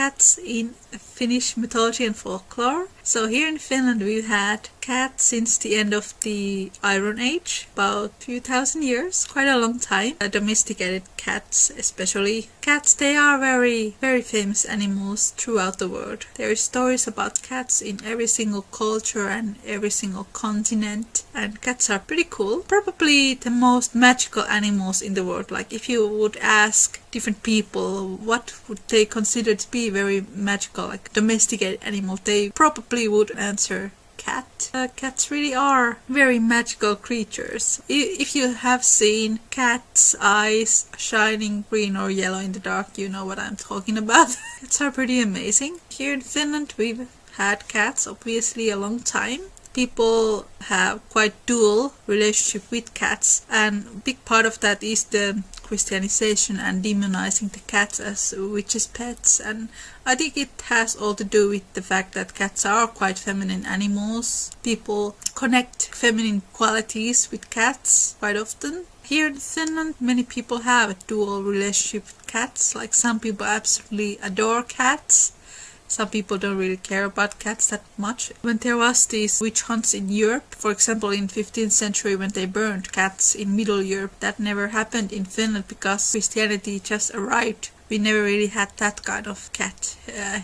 cats in Finnish mythology and folklore. So here in Finland we've had cats since the end of the Iron Age, about a few thousand years, quite a long time. Domesticated cats, especially cats, they are very, very famous animals throughout the world. There are stories about cats in every single culture and every single continent, and cats are pretty cool. Probably the most magical animals in the world. Like if you would ask different people what would they consider to be very magical, like domesticated animal, they probably would answer cat. Cats really are very magical creatures. If you have seen cat's eyes shining green or yellow in the dark, you know what I'm talking about. Cats are pretty amazing. Here in Finland we've had cats obviously a long time. People have quite dual relationship with cats, and a big part of that is the Christianization and demonizing the cats as witches' pets, and I think it has all to do with the fact that cats are quite feminine animals. People connect feminine qualities with cats quite often. Here in Finland, many people have a dual relationship with cats. Like some people absolutely adore cats. Some people don't really care about cats that much. When there was these witch hunts in Europe, for example in 15th century when they burned cats in Middle Europe, that never happened in Finland because Christianity just arrived. We never really had that kind of cat.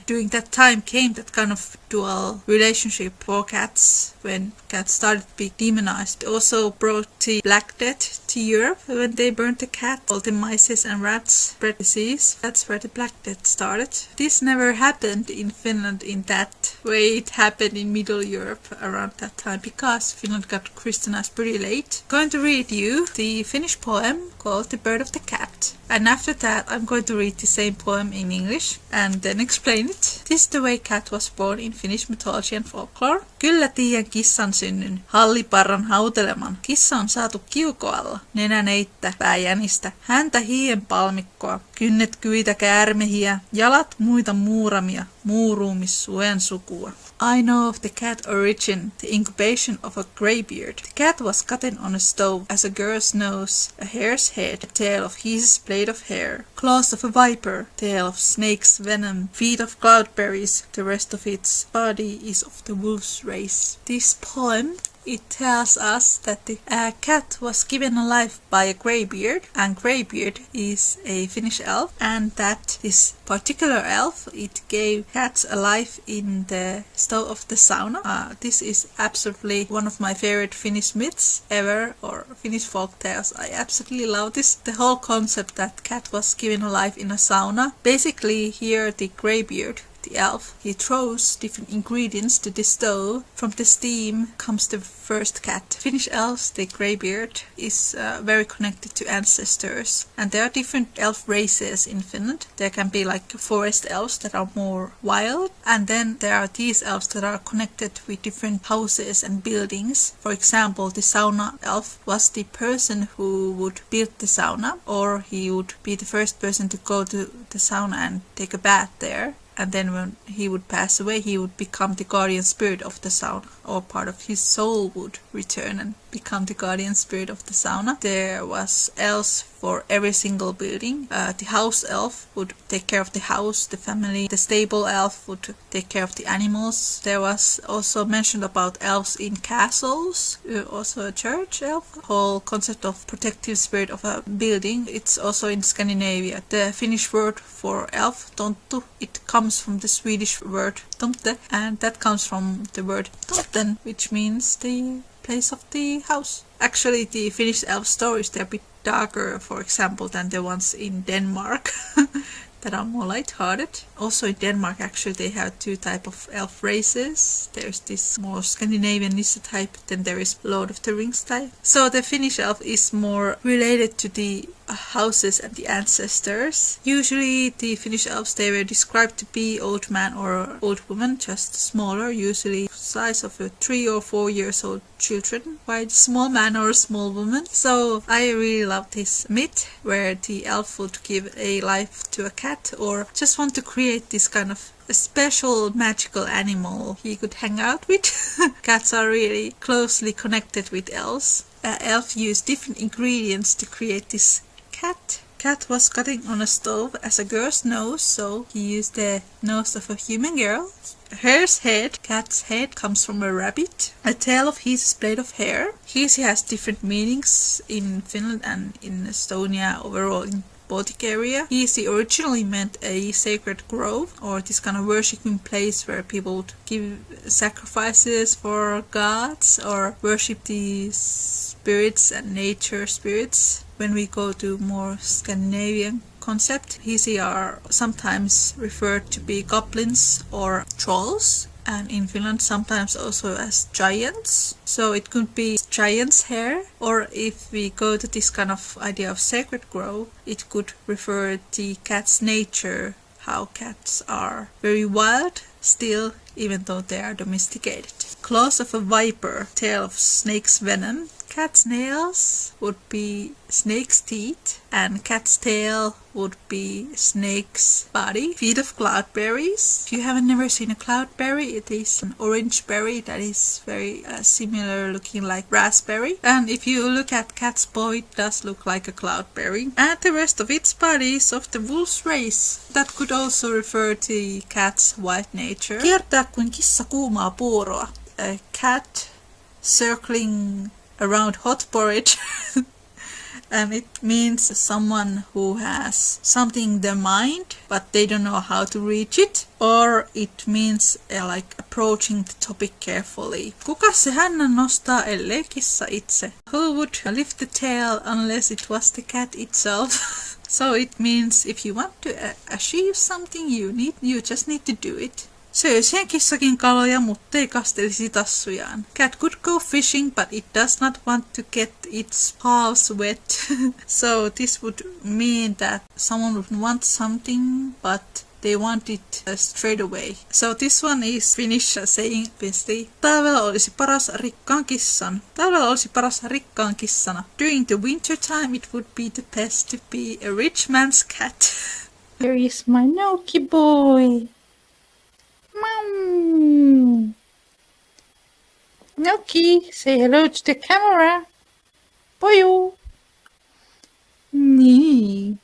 During that time came that kind of dual relationship for cats when cats started to be demonized. It also brought the Black Death to Europe when they burned the cat. All the mice and rats spread disease. That's where the Black Death started. This never happened in Finland in that way it happened in Middle Europe around that time because Finland got Christianized pretty late. I'm going to read you the Finnish poem called The Bird of the Cat. And after that I'm going to read the same poem in English and then explain it. This is the way cat was born in Finnish mythology and folklore. Kyllä tiedän kissan synnyn, halliparran hauteleman. Kissa on saatu kiukoalla, nenäneittä, pääjänistä, häntä hien palmikkoa, kynnet kyitä käärmehiä, jalat muita muuramia, muuruumis suen sukua. I know of the cat origin, the incubation of a greybeard. The cat was gotten on a stove as a girl's nose, a hare's head, a tail of his blade of hair, claws of a viper, tail of snake's venom, feet of cloudberries, the rest of its body is of the wolf's race. This poem, it tells us that the cat was given a life by a greybeard, and greybeard is a Finnish elf, and that this particular elf, it gave cats a life in the stove of the sauna. This is absolutely one of my favorite Finnish myths ever, or Finnish folk tales. I absolutely love this. The whole concept that cat was given a life in a sauna. Basically here the greybeard, the elf, he throws different ingredients to the stove. From the steam comes the first cat. Finnish elves, the greybeard, is very connected to ancestors. And there are different elf races in Finland. There can be like forest elves that are more wild. And then there are these elves that are connected with different houses and buildings. For example, the sauna elf was the person who would build the sauna, or he would be the first person to go to the sauna and take a bath there. And then when he would pass away, he would become the guardian spirit of the sauna, or part of his soul would return and become the guardian spirit of the sauna. There was elves for every single building. The house elf would take care of the house, the family. The stable elf would take care of the animals. There was also mentioned about elves in castles, also a church elf. The whole concept of protective spirit of a building, it's also in Scandinavia. The Finnish word for elf, tonttu, it comes from the Swedish word tomte, and that comes from the word tomten, which means the place of the house. Actually, the Finnish elf stories, they're a bit darker, for example, than the ones in Denmark that are more light-hearted. Also in Denmark, actually, they have two types of elf races. There's this more Scandinavian Nissa type, then there is Lord of the Rings type. So the Finnish elf is more related to the houses and the ancestors. Usually the Finnish elves, they were described to be old man or old woman, just smaller, usually size of a 3 or 4 years old children, quite small man or small woman. So I really love this myth where the elf would give a life to a cat, or just want to create this kind of a special magical animal he could hang out with. Cats are really closely connected with elves. Elf use different ingredients to create this cat. cat was cutting on a stove as a girl's nose, so he used the nose of a human girl. Hare's head, cat's head, comes from a rabbit. A tail of his is blade of hair. His has different meanings in Finland and in Estonia, overall in Baltic area. Hisi originally meant a sacred grove, or this kind of worshipping place where people would give sacrifices for gods or worship the spirits and nature spirits. When we go to more Scandinavian concept, Hisi are sometimes referred to be goblins or trolls, and in Finland sometimes also as giants. So it could be giant's hair, or if we go to this kind of idea of sacred grove, it could refer to the cat's nature, how cats are very wild still, even though they are domesticated. Claws of a viper, tail of snake's venom. Cat's nails would be snake's teeth, and cat's tail would be snake's body. Feet of cloudberries. If you haven't never seen a cloudberry, it is an orange berry that is very similar looking like raspberry. And if you look at cat's paw, it does look like a cloudberry. And the rest of its body is of the wolf's race. That could also refer to the cat's wild nature. Kiertää kuin kissa kuumaa puuroa. A cat circling around hot porridge. And it means someone who has something in their mind but they don't know how to reach it, or it means like approaching the topic carefully. Kuka se hännän nostaa ellei kissa itse? Who would lift the tail unless it was the cat itself? So it means if you want to achieve something, you just need to do it. Söisien kissakin kaloja, muttei kastelisi tassujaan. Cat could go fishing, but it does not want to get its paws wet. So this would mean that someone would want something, but they want it straight away. So this one is Finnish saying basically, talvella olisi paras rikkaan kissan. Talvella olisi paras rikkaan kissana. During the winter time, it would be the best to be a rich man's cat. Here is my Noki boy. Mom. Noki, say hello to the camera. Boyo. Nee.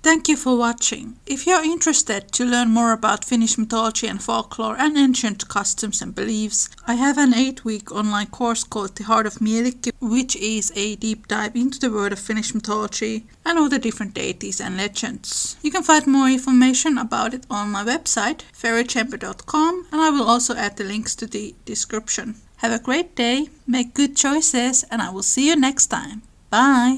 Thank you for watching. If you're interested to learn more about Finnish mythology and folklore and ancient customs and beliefs, I have an 8-week online course called The Heart of Mielikki, which is a deep dive into the world of Finnish mythology and all the different deities and legends. You can find more information about it on my website, fairychamber.com, and I will also add the links to the description. Have a great day, make good choices, and I will see you next time. Bye!